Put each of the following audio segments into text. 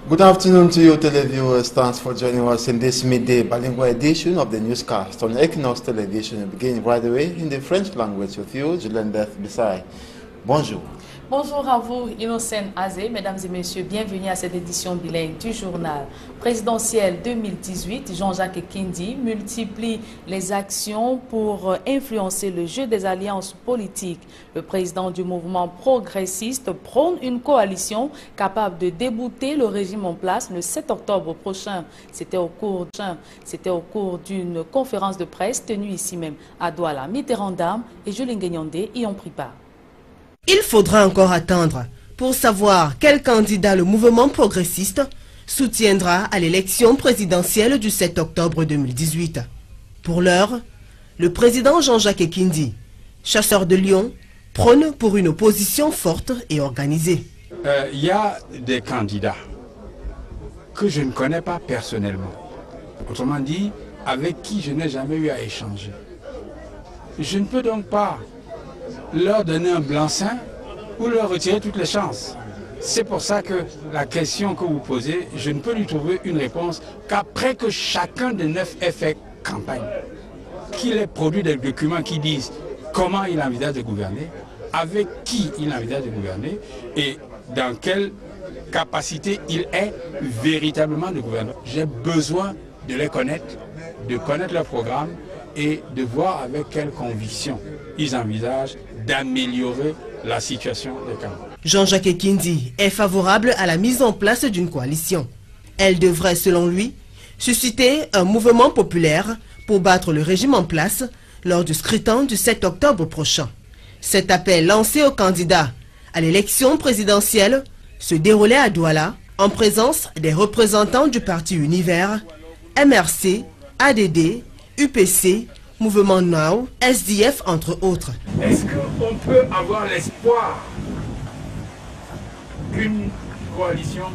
Good afternoon to you, televiewers. Thanks for joining us in this midday bilingual edition of the newscast on Equinox Television. We begin right away in the French language with you, Julien Beth Bissai. Bonjour. Bonjour à vous, Innocent Azé. Mesdames et messieurs, bienvenue à cette édition bilingue du journal. Présidentielle 2018, Jean-Jacques Kindi multiplie les actions pour influencer le jeu des alliances politiques. Le président du mouvement progressiste prône une coalition capable de débouter le régime en place le 7 octobre prochain. C'était au cours d'une conférence de presse tenue ici même à Douala. Mitterrand Dam et Julien Guignondé y ont pris part. Il faudra encore attendre pour savoir quel candidat le mouvement progressiste soutiendra à l'élection présidentielle du 7 octobre 2018. Pour l'heure, le président Jean-Jacques Kindi, chasseur de lions, prône pour une opposition forte et organisée. Il y a des candidats que je ne connais pas personnellement. Autrement dit, avec qui je n'ai jamais eu à échanger. Je ne peux donc pas leur donner un blanc-seing ou leur retirer toutes les chances. C'est pour ça que la question que vous posez, je ne peux lui trouver une réponse qu'après que chacun des 9 ait fait campagne, qu'il ait produit des documents qui disent comment il envisage de gouverner, avec qui il envisage de gouverner et dans quelle capacité il est véritablement de gouverner. J'ai besoin de les connaître, de connaître leur programme et de voir avec quelle conviction ils envisagent d'améliorer la situation des Camerounais. Jean-Jacques Kindi est favorable à la mise en place d'une coalition. Elle devrait, selon lui, susciter un mouvement populaire pour battre le régime en place lors du scrutin du 7 octobre prochain. Cet appel lancé aux candidats à l'élection présidentielle se déroulait à Douala en présence des représentants du parti Univers, MRC, ADD, UPC, Mouvement Now, SDF, entre autres. Est-ce qu'on peut avoir l'espoir qu'une coalition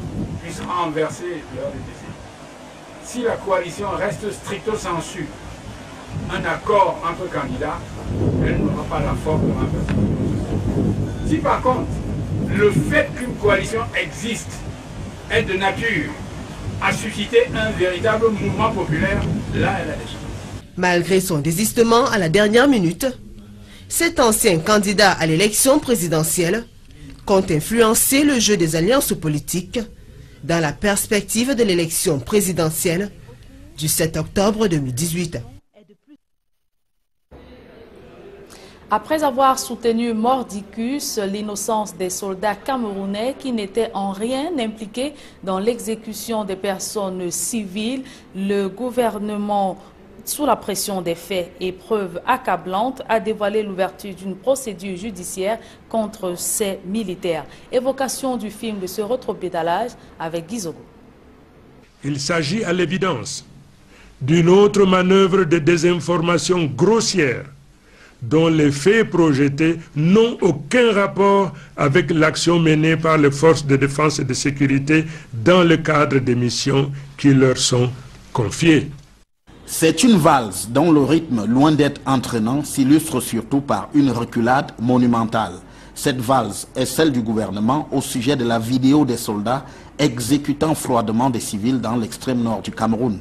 puisse renverser leur décision? Si la coalition reste stricto sensu un accord entre candidats, elle n'aura pas la force de renverser. Si par contre, le fait qu'une coalition existe est de nature à susciter un véritable mouvement populaire, là elle a des chances. Malgré son désistement à la dernière minute, cet ancien candidat à l'élection présidentielle compte influencer le jeu des alliances politiques dans la perspective de l'élection présidentielle du 7 octobre 2018. Après avoir soutenu mordicus l'innocence des soldats camerounais qui n'étaient en rien impliqués dans l'exécution des personnes civiles, le gouvernement, sous la pression des faits et preuves accablantes, a dévoilé l'ouverture d'une procédure judiciaire contre ces militaires. Évocation du film de ce rétropédalage avec Guizogo. Il s'agit à l'évidence d'une autre manœuvre de désinformation grossière dont les faits projetés n'ont aucun rapport avec l'action menée par les forces de défense et de sécurité dans le cadre des missions qui leur sont confiées. C'est une valse dont le rythme, loin d'être entraînant, s'illustre surtout par une reculade monumentale. Cette valse est celle du gouvernement au sujet de la vidéo des soldats exécutant froidement des civils dans l'extrême nord du Cameroun.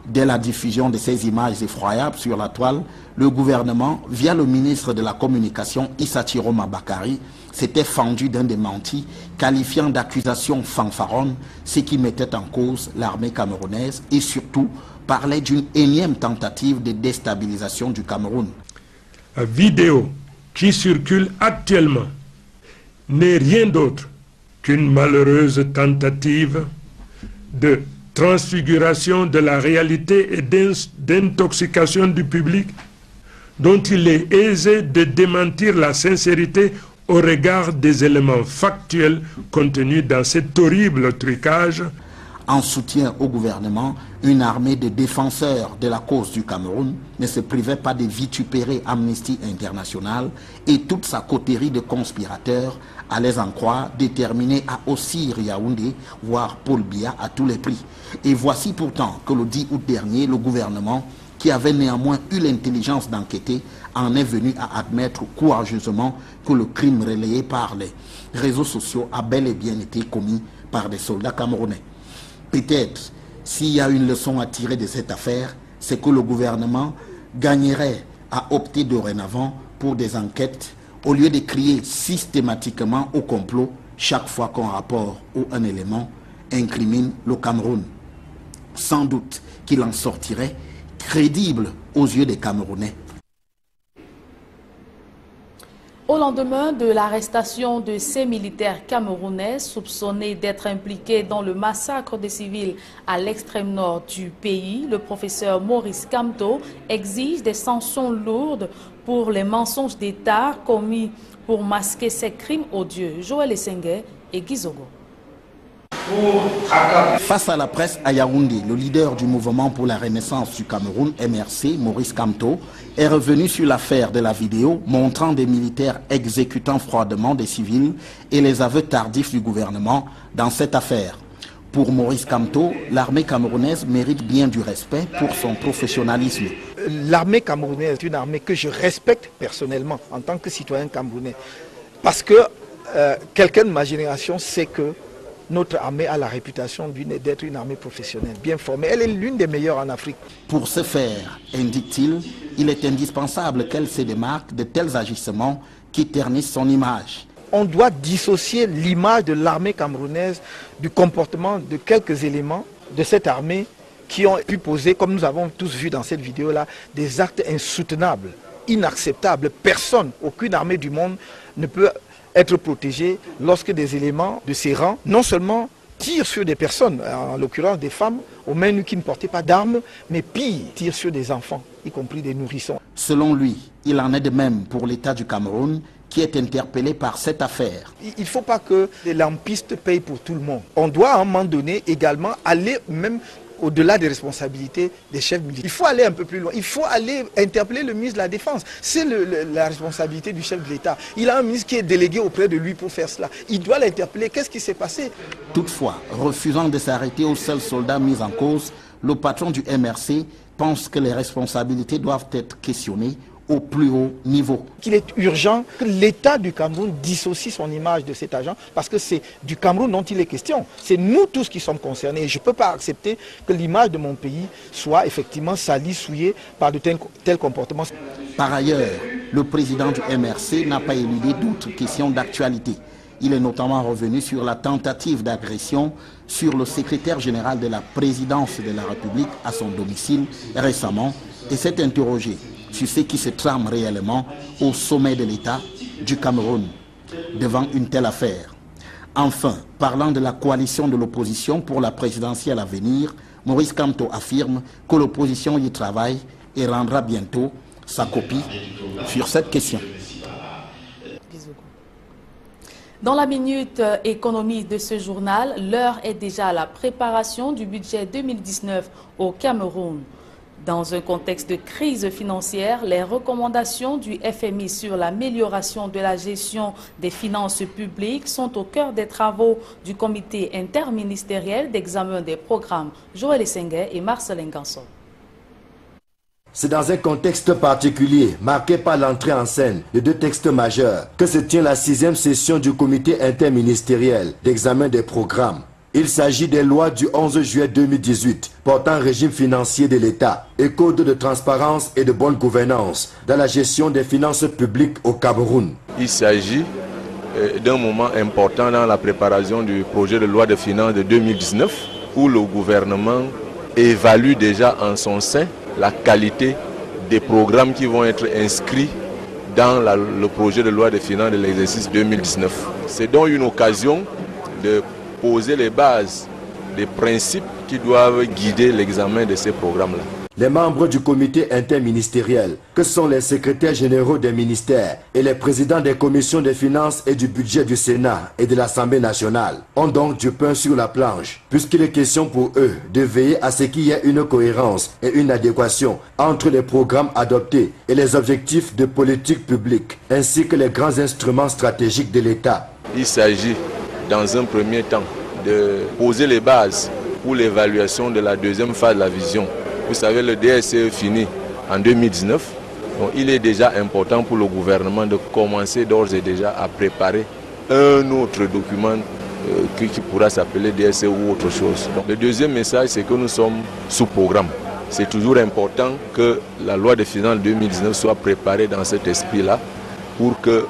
Dès la diffusion de ces images effroyables sur la toile, le gouvernement, via le ministre de la Communication Issa Chiroma Bakari, s'était fendu d'un démenti qualifiant d'accusations fanfaronnes ce qui mettait en cause l'armée camerounaise et surtout parlait d'une énième tentative de déstabilisation du Cameroun. La vidéo qui circule actuellement n'est rien d'autre qu'une malheureuse tentative de transfiguration de la réalité et d'intoxication du public dont il est aisé de démentir la sincérité au regard des éléments factuels contenus dans cet horrible trucage. En soutien au gouvernement, une armée de défenseurs de la cause du Cameroun ne se privait pas de vitupérer Amnesty International et toute sa coterie de conspirateurs, à les en croire, déterminés à haussir Yaoundé, voire Paul Biya à tous les prix. Et voici pourtant que le 10 août dernier, le gouvernement, qui avait néanmoins eu l'intelligence d'enquêter, en est venu à admettre courageusement que le crime relayé par les réseaux sociaux a bel et bien été commis par des soldats camerounais. Peut-être, s'il y a une leçon à tirer de cette affaire, c'est que le gouvernement gagnerait à opter dorénavant pour des enquêtes au lieu de crier systématiquement au complot chaque fois qu'un rapport ou un élément incrimine le Cameroun. Sans doute qu'il en sortirait crédible aux yeux des Camerounais. Au lendemain de l'arrestation de ces militaires camerounais soupçonnés d'être impliqués dans le massacre des civils à l'extrême nord du pays, le professeur Maurice Kamto exige des sanctions lourdes pour les mensonges d'État commis pour masquer ces crimes odieux. Joël Essengue et Gizogo. Face à la presse à Yaoundé, le leader du mouvement pour la renaissance du Cameroun, MRC, Maurice Kamto, est revenu sur l'affaire de la vidéo montrant des militaires exécutant froidement des civils et les aveux tardifs du gouvernement dans cette affaire. Pour Maurice Kamto, l'armée camerounaise mérite bien du respect pour son professionnalisme. L'armée camerounaise est une armée que je respecte personnellement en tant que citoyen camerounais. Parce que quelqu'un de ma génération sait que notre armée a la réputation d'être une armée professionnelle, bien formée. Elle est l'une des meilleures en Afrique. Pour ce faire, indique-t-il, il est indispensable qu'elle se démarque de tels agissements qui ternissent son image. On doit dissocier l'image de l'armée camerounaise du comportement de quelques éléments de cette armée qui ont pu poser, comme nous avons tous vu dans cette vidéo-là, des actes insoutenables, inacceptables. Personne, aucune armée du monde ne peut être protégée lorsque des éléments de ses rangs, non seulement tirent sur des personnes, en l'occurrence des femmes, aux mains nues qui ne portaient pas d'armes, mais pire, tirent sur des enfants, y compris des nourrissons. Selon lui, il en est de même pour l'État du Cameroun, qui est interpellé par cette affaire. Il ne faut pas que les lampistes payent pour tout le monde. On doit à un moment donné également aller même au-delà des responsabilités des chefs militaires. Il faut aller un peu plus loin. Il faut aller interpeller le ministre de la Défense. C'est la responsabilité du chef de l'État. Il a un ministre qui est délégué auprès de lui pour faire cela. Il doit l'interpeller. Qu'est-ce qui s'est passé? Toutefois, refusant de s'arrêter aux seuls soldats mis en cause, le patron du MRC pense que les responsabilités doivent être questionnées au plus haut niveau. Il est urgent que l'État du Cameroun dissocie son image de cet agent parce que c'est du Cameroun dont il est question. C'est nous tous qui sommes concernés et je ne peux pas accepter que l'image de mon pays soit effectivement salie, souillée par de tels comportements. Par ailleurs, le président du MRC n'a pas éludé d'autres questions d'actualité. Il est notamment revenu sur la tentative d'agression sur le secrétaire général de la présidence de la République à son domicile récemment et s'est interrogé sur ce qui se trame réellement au sommet de l'État du Cameroun devant une telle affaire. Enfin, parlant de la coalition de l'opposition pour la présidentielle à venir, Maurice Kamto affirme que l'opposition y travaille et rendra bientôt sa copie sur cette question. Dans la minute économie de ce journal, l'heure est déjà à la préparation du budget 2019 au Cameroun. Dans un contexte de crise financière, les recommandations du FMI sur l'amélioration de la gestion des finances publiques sont au cœur des travaux du comité interministériel d'examen des programmes. Joël Essengue et Marcelin Ganson. C'est dans un contexte particulier, marqué par l'entrée en scène de deux textes majeurs, que se tient la 6e session du comité interministériel d'examen des programmes. Il s'agit des lois du 11 juillet 2018 portant régime financier de l'État et code de transparence et de bonne gouvernance dans la gestion des finances publiques au Cameroun. Il s'agit d'un moment important dans la préparation du projet de loi de finances de 2019 où le gouvernement évalue déjà en son sein la qualité des programmes qui vont être inscrits dans le projet de loi de finances de l'exercice 2019. C'est donc une occasion de poser les bases, les principes qui doivent guider l'examen de ces programmes-là. Les membres du comité interministériel, que sont les secrétaires généraux des ministères et les présidents des commissions des finances et du budget du Sénat et de l'Assemblée nationale, ont donc du pain sur la planche, puisqu'il est question pour eux de veiller à ce qu'il y ait une cohérence et une adéquation entre les programmes adoptés et les objectifs de politique publique, ainsi que les grands instruments stratégiques de l'État. Il s'agit dans un premier temps de poser les bases pour l'évaluation de la deuxième phase de la vision. Vous savez, le DSE est fini en 2019, donc il est déjà important pour le gouvernement de commencer d'ores et déjà à préparer un autre document qui pourra s'appeler DSE ou autre chose. Donc, le deuxième message, c'est que nous sommes sous programme. C'est toujours important que la loi de finances 2019 soit préparée dans cet esprit-là pour que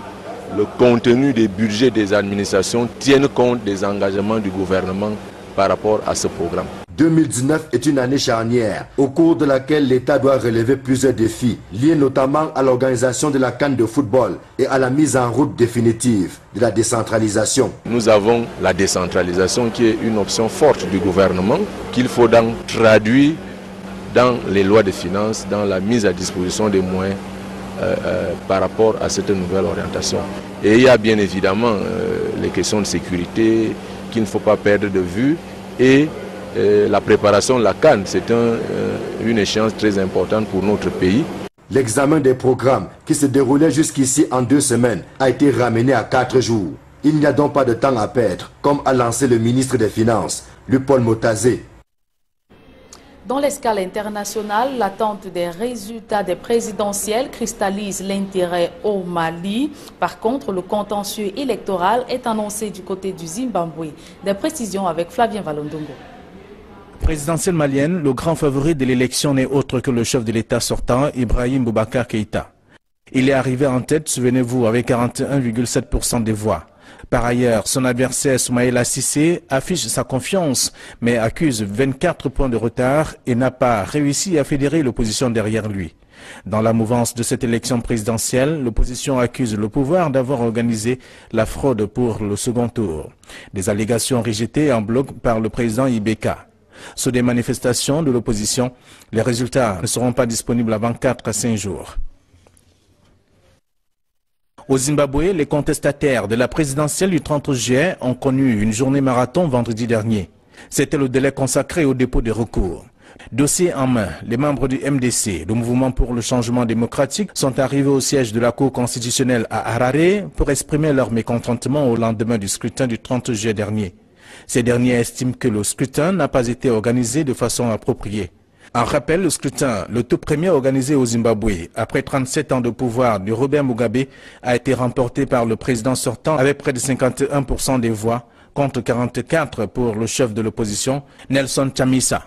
le contenu des budgets des administrations tienne compte des engagements du gouvernement par rapport à ce programme. 2019 est une année charnière, au cours de laquelle l'État doit relever plusieurs défis, liés notamment à l'organisation de la CAN de football et à la mise en route définitive de la décentralisation. Nous avons la décentralisation qui est une option forte du gouvernement, qu'il faut donc traduire dans les lois de finances, dans la mise à disposition des moyens par rapport à cette nouvelle orientation. Et il y a bien évidemment les questions de sécurité qu'il ne faut pas perdre de vue et la préparation de la CAN, c'est une échéance très importante pour notre pays. L'examen des programmes qui se déroulait jusqu'ici en 2 semaines a été ramené à 4 jours. Il n'y a donc pas de temps à perdre, comme a lancé le ministre des Finances, Paul Motazé. Dans l'escale internationale, l'attente des résultats des présidentielles cristallise l'intérêt au Mali. Par contre, le contentieux électoral est annoncé du côté du Zimbabwe. Des précisions avec Flavien Valondongo. Présidentielle malienne, le grand favori de l'élection n'est autre que le chef de l'État sortant, Ibrahim Boubacar Keïta. Il est arrivé en tête, souvenez-vous, avec 41,7% des voix. Par ailleurs, son adversaire Soumaïla Cissé affiche sa confiance, mais accuse 24 points de retard et n'a pas réussi à fédérer l'opposition derrière lui. Dans la mouvance de cette élection présidentielle, l'opposition accuse le pouvoir d'avoir organisé la fraude pour le second tour. Des allégations rejetées en bloc par le président Ibeka. Sur des manifestations de l'opposition, les résultats ne seront pas disponibles avant 4 à 5 jours. Au Zimbabwe, les contestataires de la présidentielle du 30 juillet ont connu une journée marathon vendredi dernier. C'était le délai consacré au dépôt des recours. Dossier en main, les membres du MDC, le Mouvement pour le changement démocratique, sont arrivés au siège de la Cour constitutionnelle à Harare pour exprimer leur mécontentement au lendemain du scrutin du 30 juillet dernier. Ces derniers estiment que le scrutin n'a pas été organisé de façon appropriée. En rappel, le scrutin, le tout premier organisé au Zimbabwe, après 37 ans de pouvoir du Robert Mugabe, a été remporté par le président sortant avec près de 51% des voix, contre 44 pour le chef de l'opposition, Nelson Chamisa.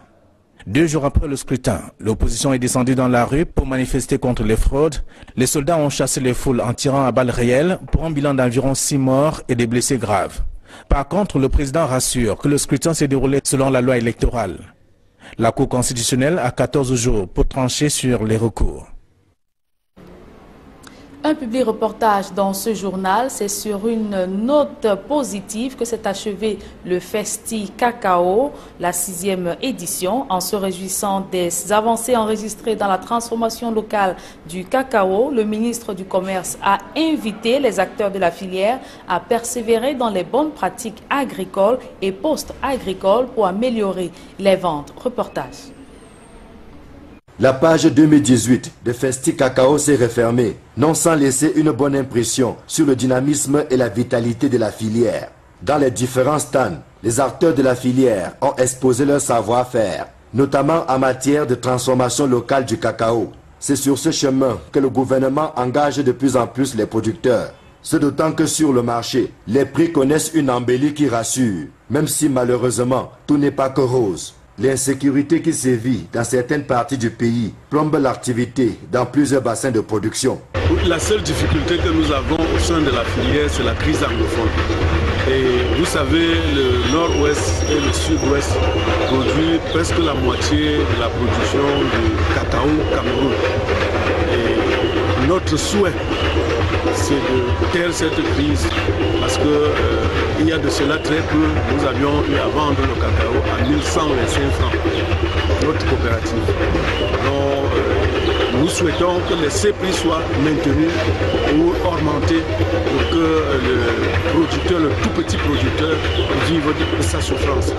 2 jours après le scrutin, l'opposition est descendue dans la rue pour manifester contre les fraudes. Les soldats ont chassé les foules en tirant à balles réelles pour un bilan d'environ 6 morts et des blessés graves. Par contre, le président rassure que le scrutin s'est déroulé selon la loi électorale. La Cour constitutionnelle a 14 jours pour trancher sur les recours. Un public reportage dans ce journal, c'est sur une note positive que s'est achevé le Festi Cacao, la 6e édition, en se réjouissant des avancées enregistrées dans la transformation locale du cacao. Le ministre du Commerce a invité les acteurs de la filière à persévérer dans les bonnes pratiques agricoles et post-agricoles pour améliorer les ventes. Reportage. La page 2018 de Festi Cacao s'est refermée, non sans laisser une bonne impression sur le dynamisme et la vitalité de la filière. Dans les différents stands, les acteurs de la filière ont exposé leur savoir-faire, notamment en matière de transformation locale du cacao. C'est sur ce chemin que le gouvernement engage de plus en plus les producteurs. Ce d'autant que sur le marché, les prix connaissent une embellie qui rassure, même si malheureusement, tout n'est pas que rose. L'insécurité qui sévit dans certaines parties du pays plombe l'activité dans plusieurs bassins de production. La seule difficulté que nous avons au sein de la filière, c'est la crise anglophone. Et vous savez, le nord-ouest et le sud-ouest produisent presque la moitié de la production du cacao au Cameroun. Et notre souhait, c'est de taire cette crise parce que il y a de cela très peu, nous avions eu à vendre le cacao à 1125 francs, notre coopérative. Donc, nous souhaitons que ces prix soient maintenus ou augmentés pour que le producteur, le tout petit producteur, vive de sa souffrance.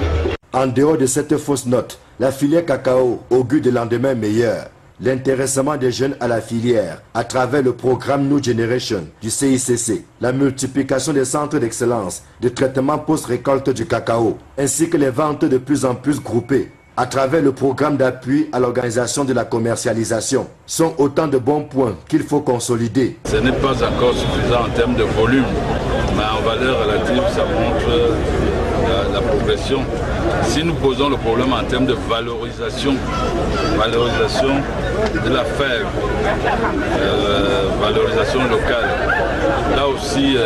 En dehors de cette fausse note, la filière cacao augure de lendemain meilleur. L'intéressement des jeunes à la filière à travers le programme New Generation du CICC, la multiplication des centres d'excellence de traitement post-récolte du cacao, ainsi que les ventes de plus en plus groupées à travers le programme d'appui à l'organisation de la commercialisation, sont autant de bons points qu'il faut consolider. Ce n'est pas encore suffisant en termes de volume, mais en valeur relative, ça montre la progression. Si nous posons le problème en termes de valorisation de la fève, valorisation locale, là aussi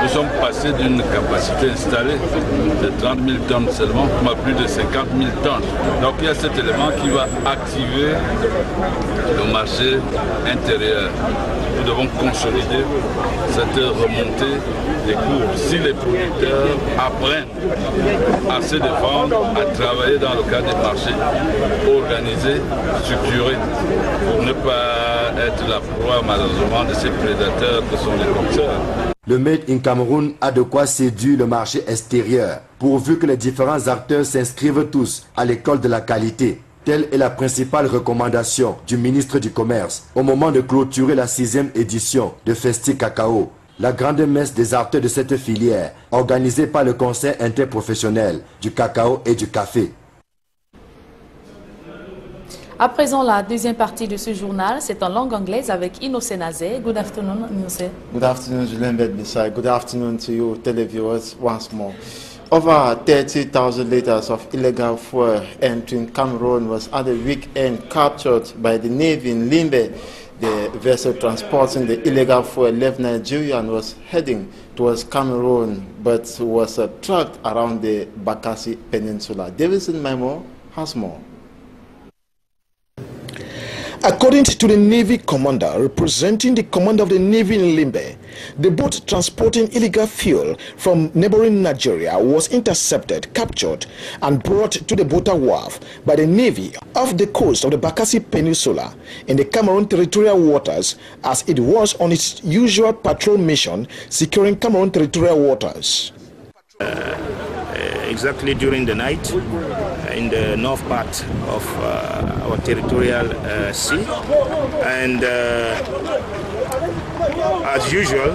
nous sommes passés d'une capacité installée de 30 000 tonnes seulement à plus de 50 000 tonnes. Donc il y a cet élément qui va activer le marché intérieur. Nous devons consolider cette remontée des cours. Si les producteurs apprennent à se défendre, à travailler dans le cadre des marchés organisés, structurés, pour ne pas être la proie malheureusement de ces prédateurs que sont les boxeurs. Le Made in Cameroun a de quoi séduire le marché extérieur, pourvu que les différents acteurs s'inscrivent tous à l'école de la qualité. Telle est la principale recommandation du ministre du Commerce au moment de clôturer la 6e édition de Festi Cacao, la grande messe des acteurs de cette filière, organisée par le Conseil interprofessionnel du cacao et du café. À présent, la deuxième partie de ce journal, c'est en langue anglaise avec Innocent Nazé. Good afternoon, Innocent. Good afternoon, Julien Bissai. Good afternoon to you, televiewers, once more. Over 30,000 liters of illegal fuel entering Cameroon was at the weekend captured by the Navy in Limbe. The vessel transporting the illegal fuel left Nigeria and was heading towards Cameroon, but was tracked around the Bakassi Peninsula. Davidson Memo has more. According to the Navy commander representing the commander of the Navy in Limbe, the boat transporting illegal fuel from neighboring Nigeria was intercepted, captured, and brought to the Bota Wharf by the Navy off the coast of the Bakassi Peninsula in the Cameroon territorial waters, as it was on its usual patrol mission securing Cameroon territorial waters. Exactly during the night in the north part of our territorial sea, and as usual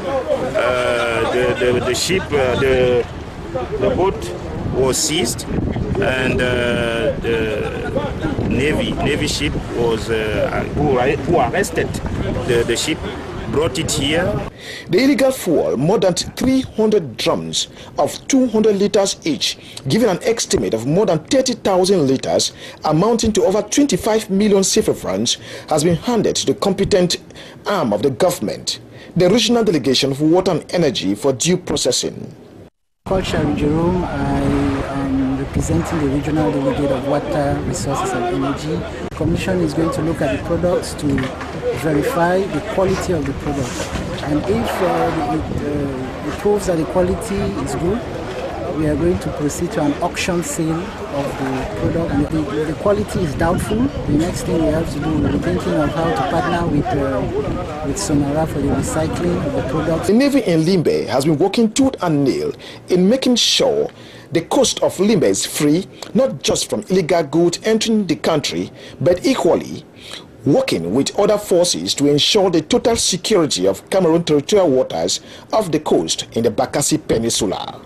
the ship, the boat was seized, and the Navy ship was who arrested the ship, brought it here. The illegal fuel, more than 300 drums of 200 liters each, giving an estimate of more than 30,000 liters, amounting to over 25 million CFA francs, has been handed to the competent arm of the government, the Regional Delegation for Water and Energy, for due processing. I'm called Jerome. I am representing the Regional Delegate of Water, Resources and Energy. The Commission is going to look at the products to verify the quality of the product. And if it proves that the quality is good, we are going to proceed to an auction sale of the product. And if the quality is doubtful, the next thing we have to do, we're thinking of how to partner with Sonara for the recycling of the products. The Navy in Limbe has been working tooth and nail in making sure the coast of Limbe is free, not just from illegal goods entering the country, but equally working with other forces to ensure the total security of Cameroon territorial waters off the coast in the Bakassi Peninsula.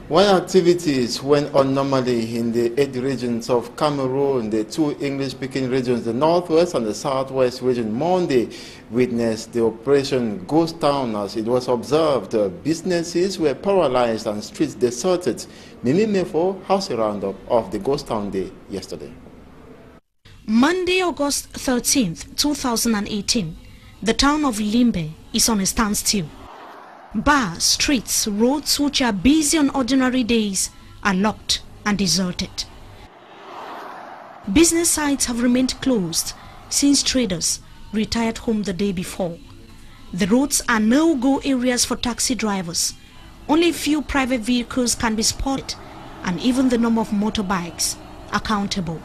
While activities went on normally in the 8 regions of Cameroon, the 2 English-speaking regions, the Northwest and the Southwest region, Monday witnessed the operation Ghost Town as it was observed. Businesses were paralyzed and streets deserted. Mimi Mefo has a roundup of the Ghost Town Day yesterday. Monday, August 13th, 2018, the town of Limbe is on a standstill. Bars, streets, roads which are busy on ordinary days are locked and deserted. Business sites have remained closed since traders retired home the day before. The roads are no-go areas for taxi drivers. Only a few private vehicles can be spotted, and even the number of motorbikes are countable.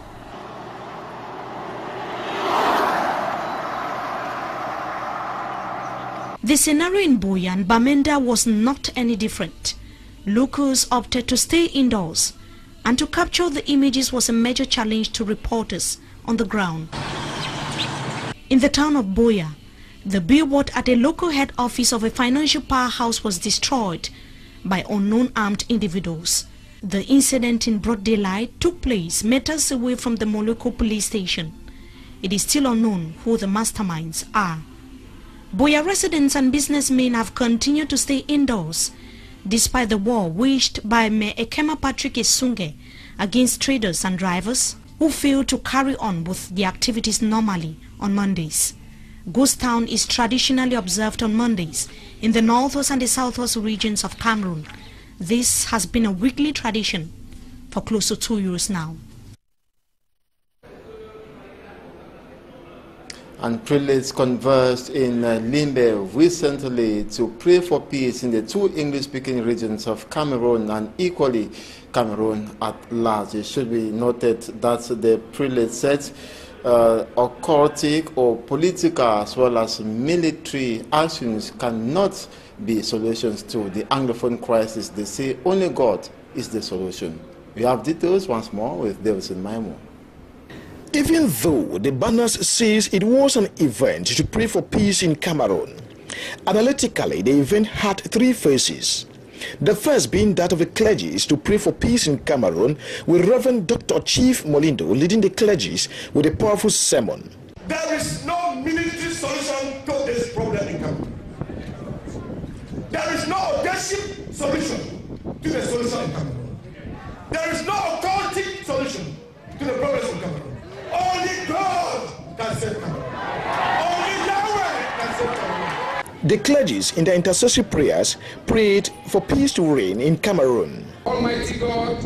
The scenario in Buea and Bamenda was not any different. Locals opted to stay indoors, and to capture the images was a major challenge to reporters on the ground. In the town of Buea, the billboard at a local head office of a financial powerhouse was destroyed by unknown armed individuals. The incident in broad daylight took place meters away from the Moloko police station. It is still unknown who the masterminds are. Buea residents and businessmen have continued to stay indoors despite the war waged by Mayor Ekema Patrick Esunge against traders and drivers who failed to carry on with their activities normally on Mondays. Ghost Town is traditionally observed on Mondays in the northwest and the southwest regions of Cameroon. This has been a weekly tradition for close to 2 years now. And prelates conversed in Limbe recently to pray for peace in the two English-speaking regions of Cameroon and equally Cameroon at large. It should be noted that the prelates said occultic or political as well as military actions cannot be solutions to the Anglophone crisis. They say only God is the solution. We have details once more with Davidson Maimo. Even though the banners says it was an event to pray for peace in Cameroon, analytically the event had three phases. The first being that of the clergies to pray for peace in Cameroon, with Reverend Dr. Chief Molindo leading the clergies with a powerful sermon. There is no military solution to this problem in Cameroon. There is no audacious solution to the solution in Cameroon. There is no occultic solution to the problems in Cameroon. Only God can save Cameroon. Only Yahweh can save Cameroon. The clergies in their intercessory prayers prayed for peace to reign in Cameroon. Almighty God,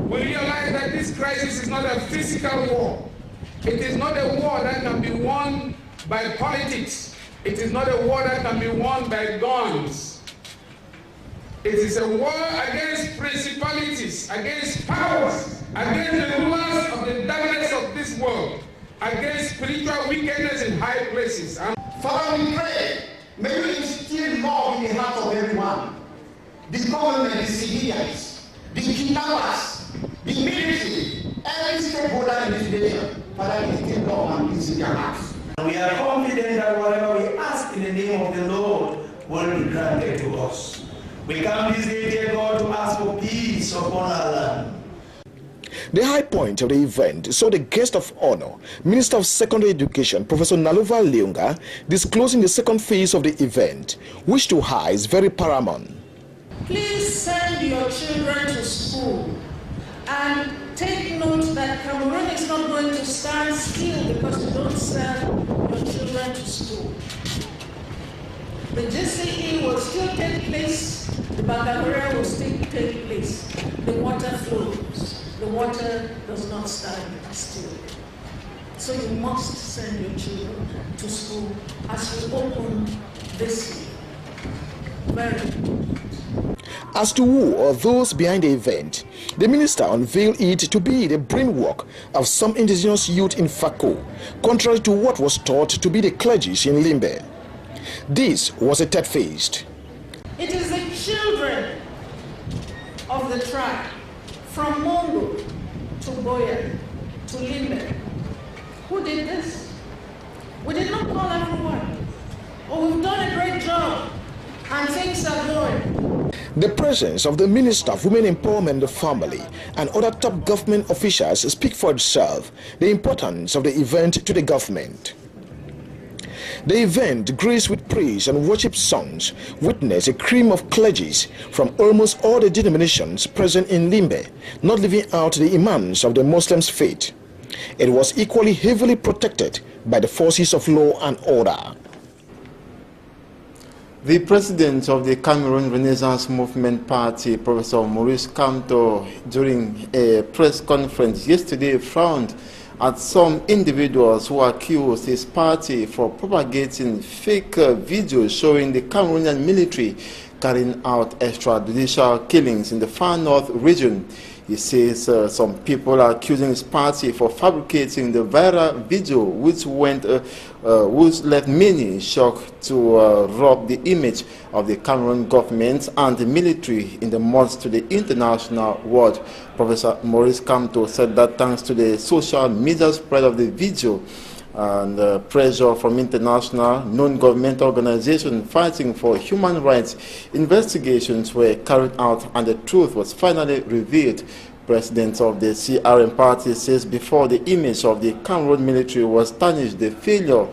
we realize that this crisis is not a physical war. It is not a war that can be won by politics. It is not a war that can be won by guns. It is a war against principalities, against powers, against the rulers of the darkness of this world, against spiritual wickedness in high places. Father, we pray, may you instill love in the heart of everyone. The government, the civilians, the kidnappers, the military, every stakeholder in this nation, Father, instill love and peace in their hearts. We are confident that whatever we ask in the name of the Lord will be granted to us. We come this day, dear God, to ask for peace upon our land. The high point of the event saw the guest of honor, Minister of Secondary Education, Professor Nalova Leunga, disclosing the second phase of the event, which to her is very paramount. Please send your children to school and take note that Cameroon is not going to stand still because you don't send your children to school. The GCE will still take place, the baccalaureate will still take place, the water flows. The water does not stand still. So you must send your children to school as we open this year. Very important. As to who or those behind the event, the minister unveiled it to be the brainwork of some indigenous youth in Fako, contrary to what was thought to be the clergies in Limbe. This was the third phase. It is the children of the tribe, from Mongo to Boya to Limbe. Who did this? We did not call everyone. Oh, we've done a great job and things are going. The presence of the Minister of Women Empowerment and the Family and other top government officials speak for itself the importance of the event to the government. The event, graced with praise and worship songs, witnessed a cream of clergies from almost all the denominations present in Limbe, not leaving out the imams of the Muslims' faith. It was equally heavily protected by the forces of law and order. The president of the Cameroon Renaissance Movement Party, Professor Maurice Kamto, during a press conference yesterday, frowned at some individuals who accused his party for propagating fake videos showing the Cameroonian military carrying out extrajudicial killings in the far north region. He says some people are accusing his party for fabricating the viral video, which left many in shock to rob the image of the Cameroon government and the military in the months to the international world. Professor Maurice Kamto said that thanks to the social media spread of the video and pressure from international non-government organizations fighting for human rights, investigations were carried out and the truth was finally revealed. President of the CRM party says before the image of the Cameroon military was tarnished, the failure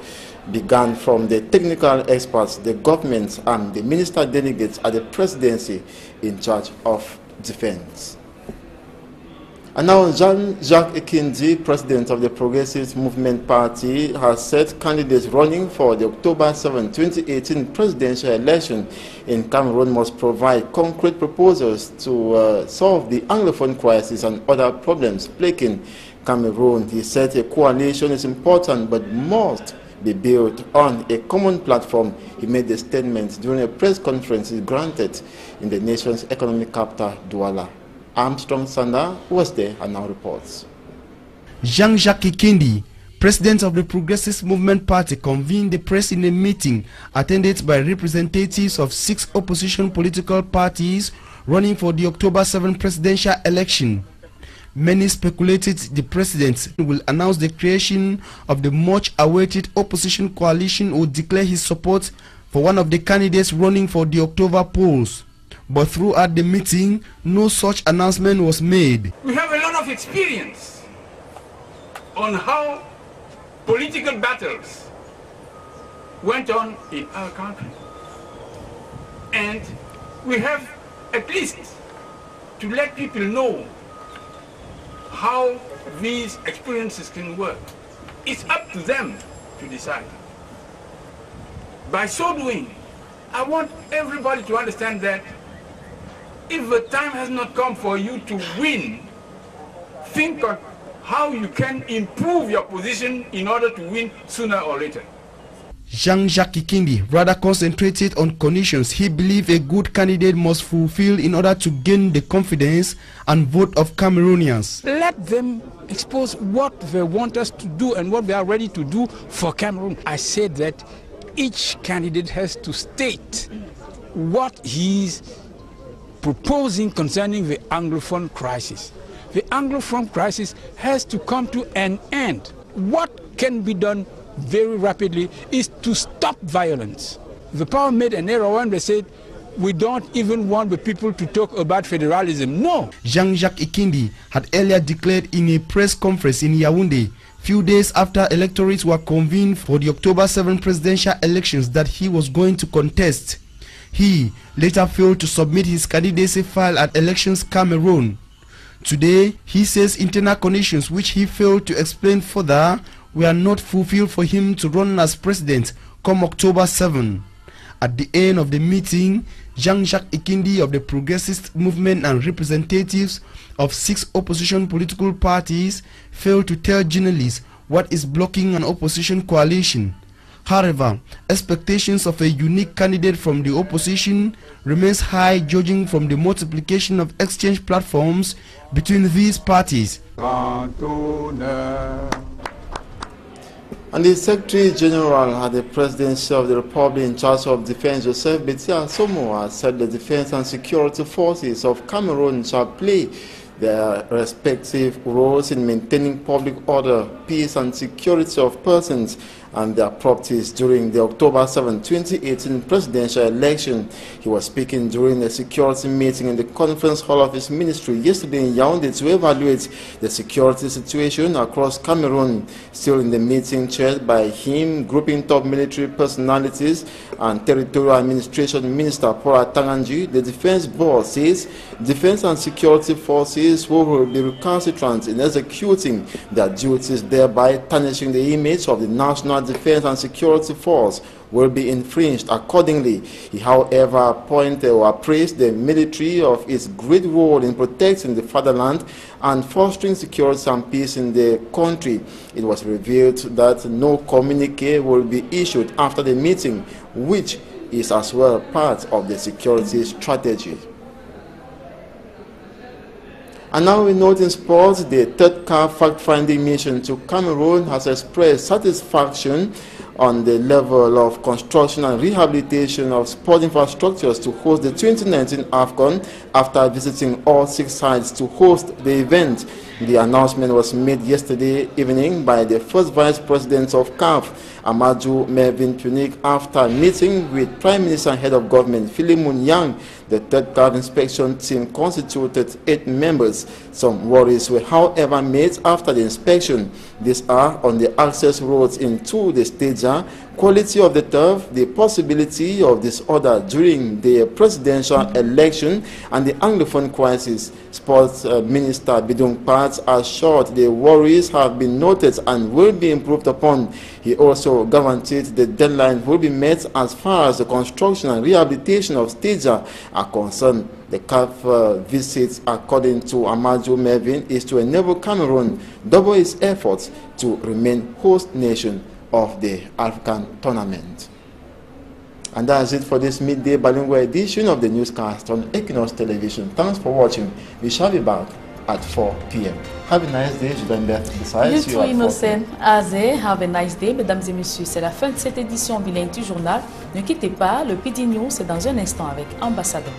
began from the technical experts, the government, and the minister delegates at the presidency in charge of defense. And now Jean-Jacques Ekindi, president of the Progressive Movement Party, has said candidates running for the October 7, 2018 presidential election in Cameroon must provide concrete proposals to solve the Anglophone crisis and other problems plaguing Cameroon. He said a coalition is important but must be built on a common platform. He made the statement during a press conference granted in the nation's economic capital, Douala. Armstrong Sanda was there and now reports. Jean-Jacques Ekindi, president of the Progressive Movement Party, convened the press in a meeting attended by representatives of 6 opposition political parties running for the October 7 presidential election. Many speculated the president will announce the creation of the much-awaited opposition coalition or declare his support for one of the candidates running for the October polls. But throughout the meeting, no such announcement was made. We have a lot of experience on how political battles went on in our country. And we have at least to let people know how these experiences can work. It's up to them to decide. By so doing, I want everybody to understand that if the time has not come for you to win, think on how you can improve your position in order to win sooner or later. Jean-Jacques Ekindi rather concentrated on conditions he believed a good candidate must fulfill in order to gain the confidence and vote of Cameroonians. Let them expose what they want us to do and what they are ready to do for Cameroon. I said that each candidate has to state what he's proposing concerning the Anglophone crisis. The Anglophone crisis has to come to an end. What can be done very rapidly is to stop violence. The power made an error when they said we don't even want the people to talk about federalism. No. Jean-Jacques Ekindi had earlier declared in a press conference in Yaoundé, few days after electorates were convened for the October 7 presidential elections, that he was going to contest. He later failed to submit his candidacy file at Elections Cameroon. Today, he says internal conditions which he failed to explain further were not fulfilled for him to run as president come October 7. At the end of the meeting, Jean-Jacques Ekindi of the Progressive Movement and representatives of 6 opposition political parties failed to tell journalists what is blocking an opposition coalition. However, expectations of a unique candidate from the opposition remains high, judging from the multiplication of exchange platforms between these parties. And the Secretary General at the Presidency of the Republic in charge of Defense, Joseph Betia Somoa, said the defense and security forces of Cameroon shall play their respective roles in maintaining public order, peace and security of persons and their properties during the October 7, 2018 presidential election. He was speaking during a security meeting in the conference hall of his ministry yesterday in Yaoundé to evaluate the security situation across Cameroon. Still in the meeting chaired by him, grouping top military personalities and Territorial Administration Minister Paul Atanganji, the Defense Board says defense and security forces will be recalcitrant in executing their duties, thereby tarnishing the image of the National Defense and Security Force will be infringed accordingly. He, however, pointed or praised the military of its great role in protecting the fatherland and fostering security and peace in the country. It was revealed that no communique will be issued after the meeting, which is as well part of the security strategy. And now we note in sports, the third CAF fact-finding mission to Cameroon has expressed satisfaction on the level of construction and rehabilitation of sport infrastructures to host the 2019 AFCON after visiting all 6 sites to host the event. The announcement was made yesterday evening by the first Vice President of CAF, Amadou Mervin Punic, after meeting with Prime Minister and Head of Government Philemon Yang The third inspection team constituted 8 members. Some worries were, however, made after the inspection. These are on the access roads into the Staja, quality of the turf, the possibility of disorder during the presidential election, and the Anglophone crisis. Sports Minister Bidung Parts assured the worries have been noted and will be improved upon. He also guaranteed the deadline will be met as far as the construction and rehabilitation of Staja are concerned. The CAF visit, according to Amaju Mervin, is to enable Cameroon double its efforts to remain host nation of the African tournament. And that's it for this midday bilingual edition of the newscast on Equinox Television. Thanks for watching. We shall be back at 4 p.m. Have a nice day. Je vais besides you too, Innocent Azé. Have a nice day, mesdames et messieurs. C'est la fin de cette édition bilingue du journal. Ne quittez pas, le PD News, c'est dans un instant avec Ambassadeur.